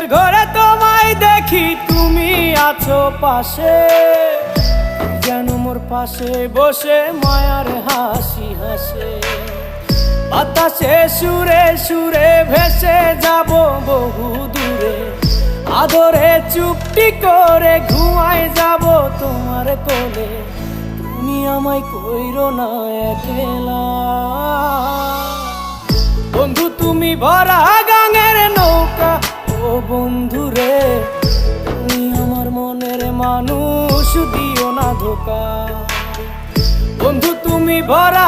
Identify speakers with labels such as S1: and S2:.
S1: স্বপ্নের ঘরে তোমায় দেখি তুমি আছো পাশে, যেন মোর পাশে বসে মায়ার হাসি হাসে। বাতাসে সুরে সুরে ভেসে যাব বহু দূরে, আদরে চুপটি করে ঘুমায় যাব তোমার কোলে। তুমি আমায় কইরো না একলা বন্ধু, তুমি ভরা গাঙের নৌকা। ও বন্ধু রে, তুমি আমার মনের মানুষ, দিও না ধোকা। বন্ধু তুমি ভরা